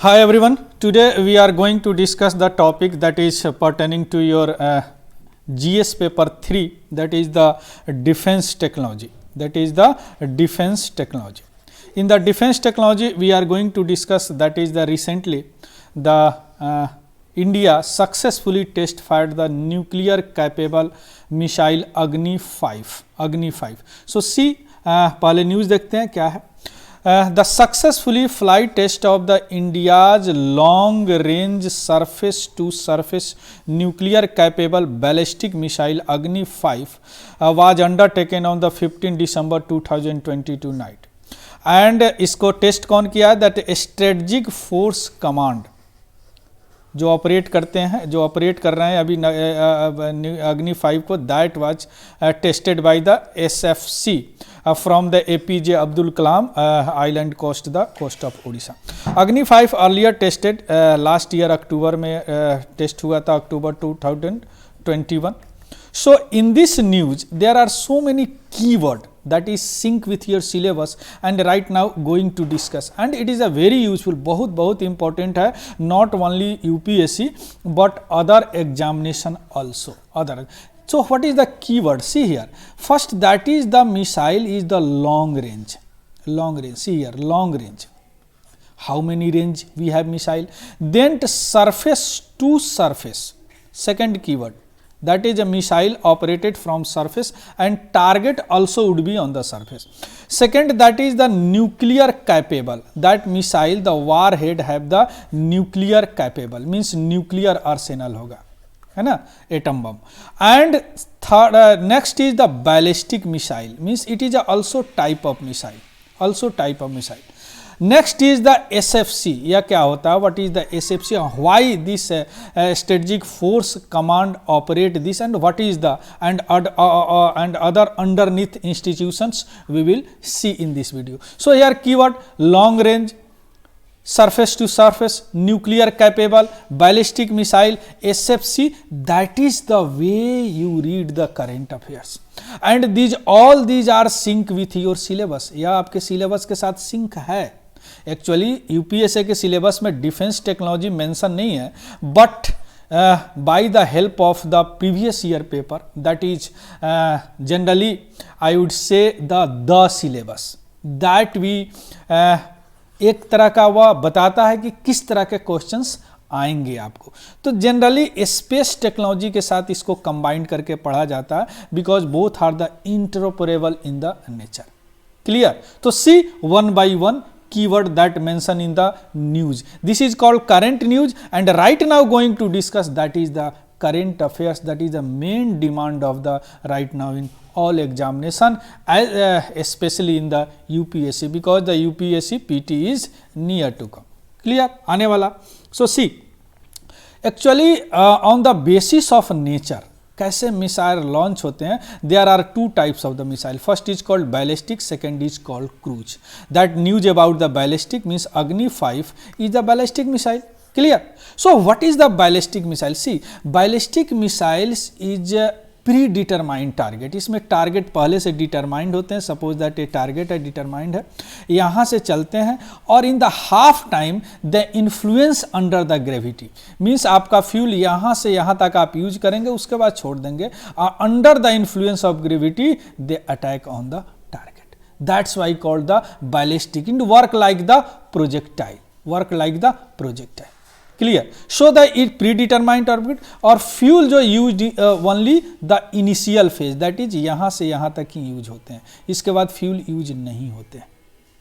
Hi everyone, today we are going to discuss the topic that is pertaining to your GS paper 3, that is the defense technology. In the defense technology we are going to discuss that is the recently the India successfully test fired the nuclear capable missile Agni 5. So see पहले news देखते हैं क्या है. The successfully flight test of the India's long range surface to surface nuclear capable ballistic missile Agni 5 was undertaken on the 15 December 2022 night. And इसको test कौन किया? That strategic force command जो operate करते हैं, जो ऑपरेट कर रहे हैं अभी अग्नि 5 को, that was tested by the SFC from the APJ Abdul Kalam island coast, the coast of Odisha. Agni 5 earlier tested last year अक्टूबर में टेस्ट हुआ था, अक्टूबर 2021. So in this news there are so many keyword that is sync with your syllabus and right now going to discuss, and it is a very useful, बहुत important है, not only UPSC but other examination also. So what is the keyword? See here, first that is the missile is the long range. See here, long range. How many range we have missile? Then surface to surface, second keyword, that is a missile operated from surface and target also would be on the surface. Second, that is the nuclear capable, that missile the warhead have the nuclear capable, means nuclear arsenal होगा, है ना, atom bomb. And third next is the ballistic missile, means it is also type of missile. Next is the SFC. यह क्या होता है? What is the SFC? Why this strategic force command operate this and what is the and other underneath institutions we will see in this video. So here keyword long range, surface to surface, nuclear capable, ballistic missile, SFC. That is the way you read the current affairs, and all these are sync with your syllabus. यह आपके syllabus के साथ sync है. Actually UPSC के syllabus में defense technology mention नहीं है, but by the help of the previous year paper, that is generally I would say the syllabus that we एक तरह का वह बताता है कि किस तरह के क्वेश्चंस आएंगे आपको. तो जनरली स्पेस टेक्नोलॉजी के साथ इसको कंबाइन करके पढ़ा जाता है, because both are the interoperable in the nature. Clear? तो see one by one keyword that mention in the news. This is called current news, and right now going to discuss that is the current affairs, that is the main demand of the right now in all examination, especially in the UPSC, because the UPSC PT is near to come. Clear? आने वाला. So see, actually on the basis of nature कैसे missile launch होते हैं, there are two types of the missile. First is called ballistic, second is called cruise. That news about the ballistic means Agni 5 is the ballistic missile. Clear? So what is the ballistic missile? See, ballistic missiles is pre determined target. इसमें target पहले से determined होते हैं. Suppose that a target है, determined है, यहाँ से चलते हैं और in the half time the influence under the gravity, means आपका फ्यूल यहाँ से यहाँ तक आप यूज करेंगे, उसके बाद छोड़ देंगे. Under the influence of gravity they attack on the target. That's why called the ballistic. In work like the projectile. Clear? So the it predetermined orbit और फ्यूल जो use only the initial phase, that is यहाँ से यहाँ तक ही use होते हैं, इसके बाद फ्यूल यूज नहीं होते हैं.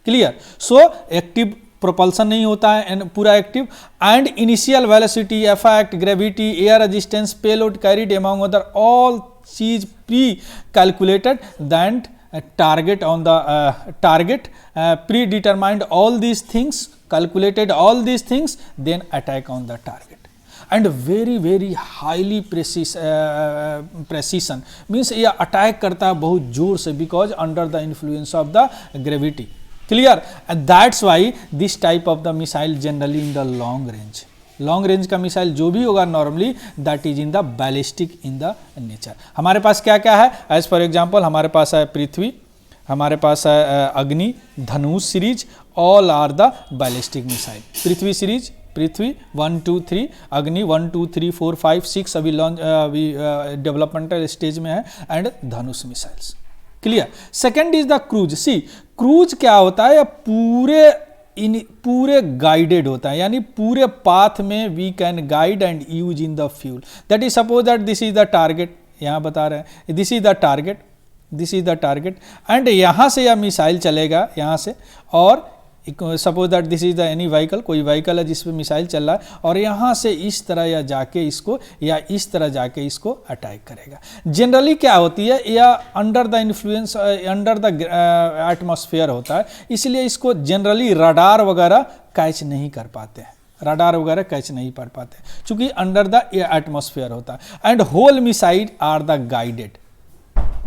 क्लियर? सो एक्टिव प्रोपल्सन नहीं होता है पूरा active, and initial velocity, effect, gravity, air resistance, payload carried among other all चीज pre calculated. That target on the target predetermined all these things, calculated all these things, then attack on the target, and very highly precision means ये attack करता है बहुत जोर से, because under the influence of the gravity. Clear? And that's why this type of the missile generally in the long range. Long range का missile जो भी होगा normally that is in the ballistic in the nature. हमारे पास क्या क्या है? As for example हमारे पास है पृथ्वी, हमारे पास है Agni, Dhanush series, all are the ballistic missile. Prithvi series, Prithvi 1 2 3, अग्नि 1 2 3 4 5 6 अभी लॉन्च अभी डेवलपमेंटल स्टेज में है, and Dhanush missiles. Clear. Second is the cruise. See cruise क्या होता है, पूरे गाइडेड होता है, यानी पूरे पाथ में we can guide and use in the fuel. That is suppose that this is the target, यहाँ बता रहे हैं this is the target, this is the target, and यहाँ से यह मिसाइल चलेगा यहाँ से, और suppose that this is the any vehicle, कोई व्हीकल है जिसपे मिसाइल चल रहा है, और यहाँ से इस तरह या जाके इसको या इस तरह जाके इसको अटैक करेगा। जनरली क्या होती है, या under the influence under the atmosphere होता है, इसलिए इसको जनरली रडार वगैरह कैच नहीं कर पाते हैं, रडार वगैरह कैच नहीं कर पाते क्योंकि अंडर द एटमॉस्फेयर होता है। And whole missile are the guided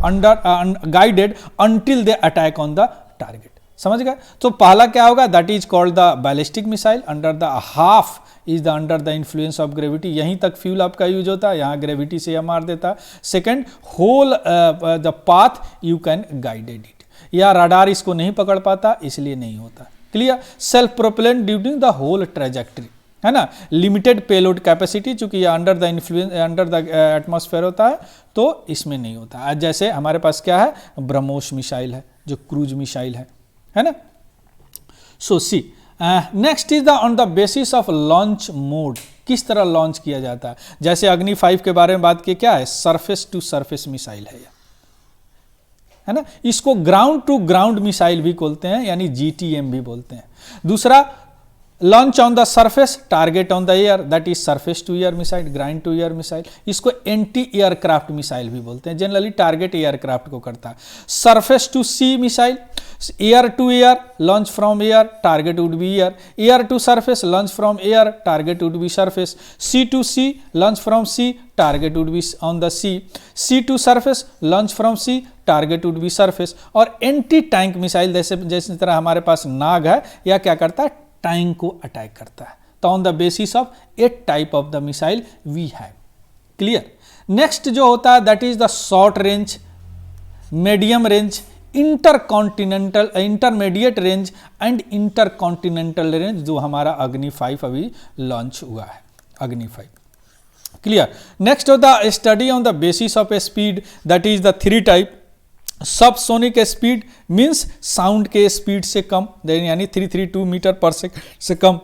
guided until they attack on the target. समझ गए। तो पहला क्या होगा, that is called the ballistic missile, under the half is the under the influence of gravity, यहीं तक फ्यूल आपका यूज होता है, यहाँ ग्रेविटी से यह मार देता है। Second, whole the path you can guided it, या रडार इसको नहीं पकड़ पाता इसलिए नहीं होता। Clear. Self propellant during the whole trajectory, है ना। लिमिटेड पेलोड कैपेसिटी, चूंकि यह under the influence under the atmosphere होता है तो इसमें नहीं होता। जैसे हमारे पास क्या है, ब्रह्मोस मिसाइल है जो क्रूज मिसाइल है ना। So see next is the on the basis of launch mode, किस तरह लॉन्च किया जाता है। जैसे अग्नि 5 के बारे में बात की, क्या है, सरफेस टू सरफेस मिसाइल है ना। इसको ग्राउंड टू ग्राउंड मिसाइल भी बोलते हैं, यानी GTM भी बोलते हैं। दूसरा, launch on the surface, target on the air, that is surface to air missile, ground to air missile. इसको एंटी एयरक्राफ्ट मिसाइल भी बोलते हैं, जनरली टारगेट एयरक्राफ्ट को करता है। Surface to sea missile, air to air, launch from air, target would be air. Air to surface, launch from air, target would be surface. Sea to sea, launch from sea, target would be on the C. Sea to surface, launch from sea, target would be surface. और anti tank missile, जैसे तरह हमारे पास नाग है, यह क्या करता है, tank को अटैक करता है। तो on the basis of 8 type of the missile we have. Clear. Next जो होता है, that is the short range, medium range, intercontinental, intermediate range and intercontinental range, जो हमारा अग्नि 5 अभी लॉन्च हुआ है, अग्नि 5। क्लियर। नेक्स्ट होता है study on the basis of a speed, that is the 3 type. Subsonic speed means sound के speed से कम, यानी 332 मीटर पर सेकंड से कम।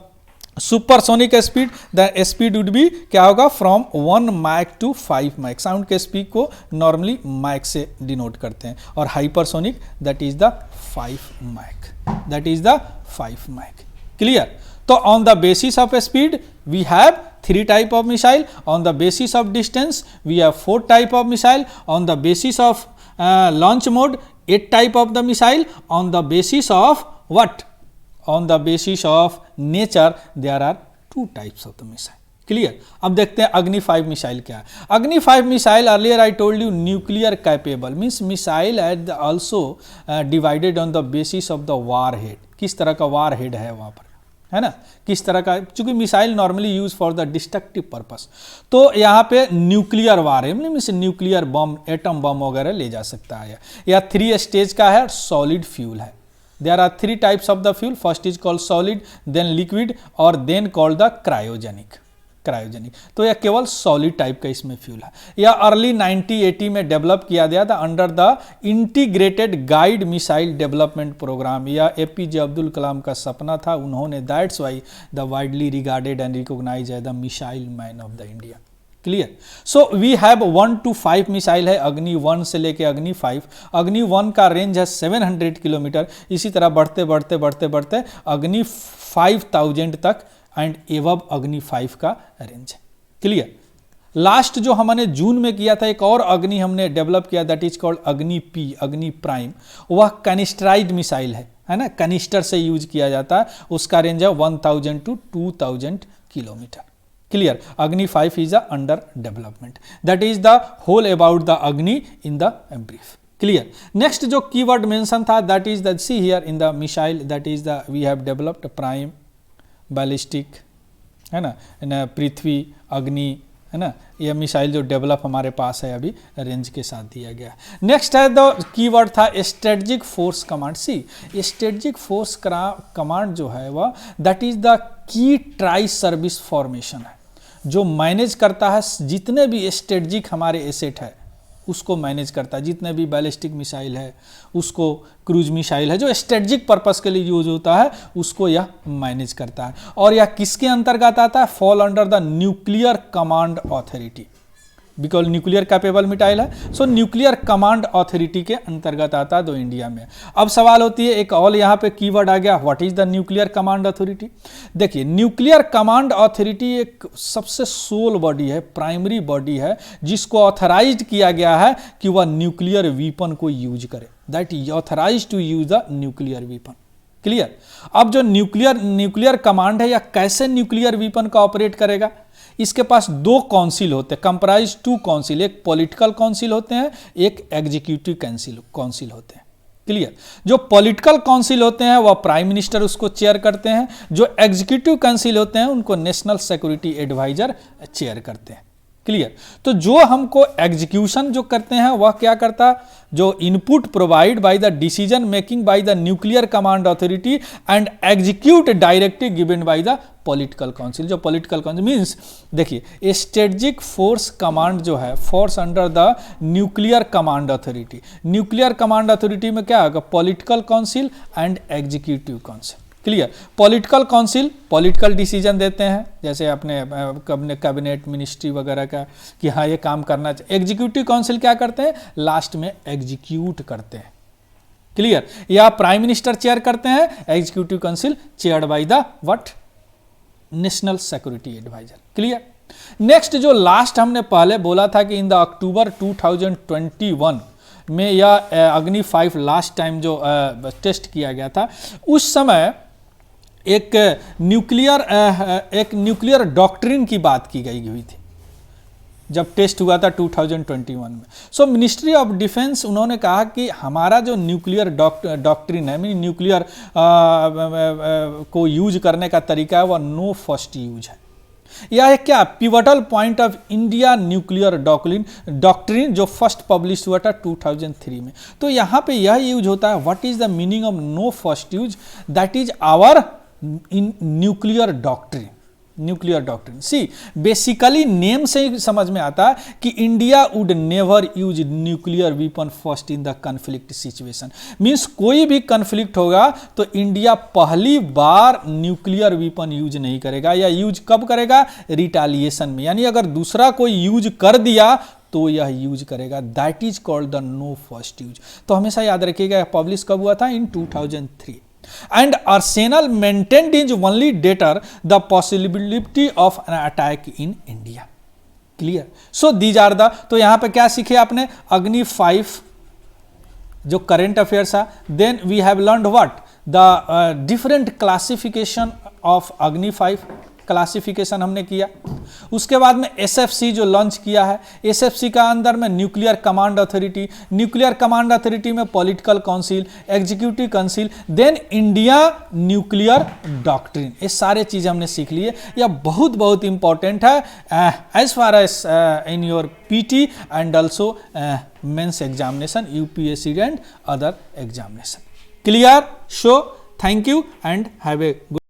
Supersonic speed, the speed would be क्या होगा, from 1 Mach to 5 Mach. Sound के स्पीड को नॉर्मली मैक से डिनोट करते हैं। और hypersonic, that is the 5 Mach, that is the 5 Mach. Clear. तो on the basis of speed we have 3 type of missile, on the basis of distance we have 4 type of missile, on the basis of launch mode 8 type of the missile, on the basis of what, on the basis of nature there are 2 types of the missile. Clear. अब देखते हैं अग्नि 5 missile क्या है। Agni 5 missile, earlier I told you, nuclear capable means missile at also divided on the basis of the warhead, किस तरह का वार head है वहाँ पर, है ना, किस तरह का, चूंकि missile normally use for the destructive purpose. तो यहाँ पे न्यूक्लियर वार है, means nuclear bomb, atom bomb वगैरह ले जा सकता है। या 3 स्टेज का है, सॉलिड फ्यूल है। There are 3 types of the fuel, first is called solid, then liquid, और देन कॉल्ड द क्रायोजेनिक। तो यह केवल सॉलिड टाइप का इसमें फ्यूल है। यह अर्ली 1980 में डेवलप किया गया था under the integrated guide missile development program. यह APJ अब्दुल कलाम का सपना था, उन्होंने, that's why the widely regarded and recognise as the missile man of the India. Clear. So we have 1 to 5 missile है, अग्नि 1 से लेके अग्नि 5। अग्नि 1 का रेंज है 700 किलोमीटर, इसी तरह बढ़ते बढ़ते बढ़ते बढ़ते अग्नि 5000 तक एंड एवब अग्नि 5 का रेंज है। क्लियर। लास्ट जो हमने जून में किया था, एक और अग्नि हमने डेवलप किया, दैट इज कॉल्ड अग्नि P, अग्नि प्राइम। वह कैनिस्ट्राइड मिसाइल है ना, कैनिस्टर से यूज किया जाता है। उसका रेंज है 1000 to 2000 kilometre. Clear. Agni 5 is under development. That is the whole about the Agni in the brief. Clear. Next जो कीवर्ड मेंशन था, that is the, see here in the missile, that is the, we have developed prime, ballistic, है ना, पृथ्वी, अग्नि, है ना, ये missile जो develop हमारे पास है अभी रेंज के साथ दिया गया है। नेक्स्ट है द कीवर्ड था स्ट्रेटजिक फोर्स कमांड। सी स्ट्रेटजिक फोर्स कमांड जो है वह that is the key tri service formation है, जो मैनेज करता है जितने भी स्ट्रेटजिक हमारे एसेट है उसको मैनेज करता है, जितने भी बैलिस्टिक मिसाइल है, उसको क्रूज मिसाइल है जो स्ट्रेटजिक पर्पस के लिए यूज होता है, उसको यह मैनेज करता है। और यह किसके अंतर्गत आता है? Fall under the nuclear command authority, because nuclear capable missile है, सो न्यूक्लियर कमांड अथॉरिटी के अंतर्गत आता है दो इंडिया में। अब सवाल होती है एक और यहाँ पे कीवर्ड आ गया, what is the nuclear command authority. देखिए न्यूक्लियर कमांड अथॉरिटी एक सबसे सोल बॉडी है, प्राइमरी बॉडी है, जिसको ऑथराइज्ड किया गया है कि वह न्यूक्लियर वीपन को यूज करे, that is authorised to use the nuclear weapon. Clear. अब जो न्यूक्लियर कमांड है या कैसे न्यूक्लियर वीपन का ऑपरेट करेगा, इसके पास दो काउंसिल होते हैं, कंप्राइज टू काउंसिल, एक पॉलिटिकल काउंसिल होते हैं, एक एग्जीक्यूटिव काउंसिल होते हैं। क्लियर। जो पॉलिटिकल काउंसिल होते हैं वह प्राइम मिनिस्टर उसको चेयर करते हैं, जो एग्जीक्यूटिव काउंसिल होते हैं उनको नेशनल सिक्योरिटी एडवाइजर चेयर करते हैं। क्लियर। तो जो हमको एग्जीक्यूशन जो करते हैं वह क्या करता, जो input provide by the decision making by the nuclear command authority and execute directive given by the political council. जो पॉलिटिकल काउंसिल मीन्स देखिए स्ट्रेटजिक फोर्स कमांड जो है force under the nuclear command authority. Nuclear command authority में क्या होगा? Political council and executive council. Clear. Political council political decision देते हैं, जैसे अपने कैबिनेट मिनिस्ट्री वगैरह का कि हाँ ये काम करना चाहिए। एग्जीक्यूटिव काउंसिल क्या करते हैं? लास्ट में एग्जीक्यूट करते हैं। क्लियर। या प्राइम मिनिस्टर चेयर करते हैं, executive council chaired by the what? National security adviser. Clear. Next जो लास्ट हमने पहले बोला था कि इन द अक्टूबर 2021 में यह अग्नि 5 लास्ट टाइम जो टेस्ट किया गया था, उस समय एक न्यूक्लियर डॉक्ट्रिन की बात की गई हुई थी जब टेस्ट हुआ था 2021 में। सो मिनिस्ट्री ऑफ डिफेंस उन्होंने कहा कि हमारा जो न्यूक्लियर डॉक्ट्रिन है, मीन न्यूक्लियर को यूज करने का तरीका है वह नो फर्स्ट यूज है। यह है क्या? Pivotal point of India nuclear doctrine जो फर्स्ट पब्लिश हुआ था 2003 में। तो यहाँ पे यह यूज होता है, what is the meaning of no first use? That is our in nuclear doctrine. Nuclear doctrine see basically name से ही समझ में आता है कि India would never use nuclear weapon first in the conflict situation. Means कोई भी conflict होगा तो इंडिया पहली बार न्यूक्लियर वीपन यूज नहीं करेगा, या यूज कब करेगा? रिटालिएशन में, यानी अगर दूसरा कोई यूज कर दिया तो यह यूज करेगा। That is called the no first use. तो हमेशा याद रखिएगा पब्लिश कब हुआ था? इन 2003। And arsenal maintained is only deter the possibility of an attack in India. Clear? So these are the, तो यहाँ पे क्या सीखे आपने? अग्नि 5 जो करंट अफेयर्स है। Then we have learned what? The different classification of Agni 5 classification हमने किया। उसके बाद में एसएफसी जो लॉन्च किया है, एसएफसी का अंदर में nuclear command authority, nuclear command authority में political council, executive council, then India nuclear doctrine. ये सारे चीज़ हमने सीख लिए। यह बहुत बहुत इंपॉर्टेंट है as far as in your PT and also mains examination, UPSC and other examination. Clear? So thank you and have a good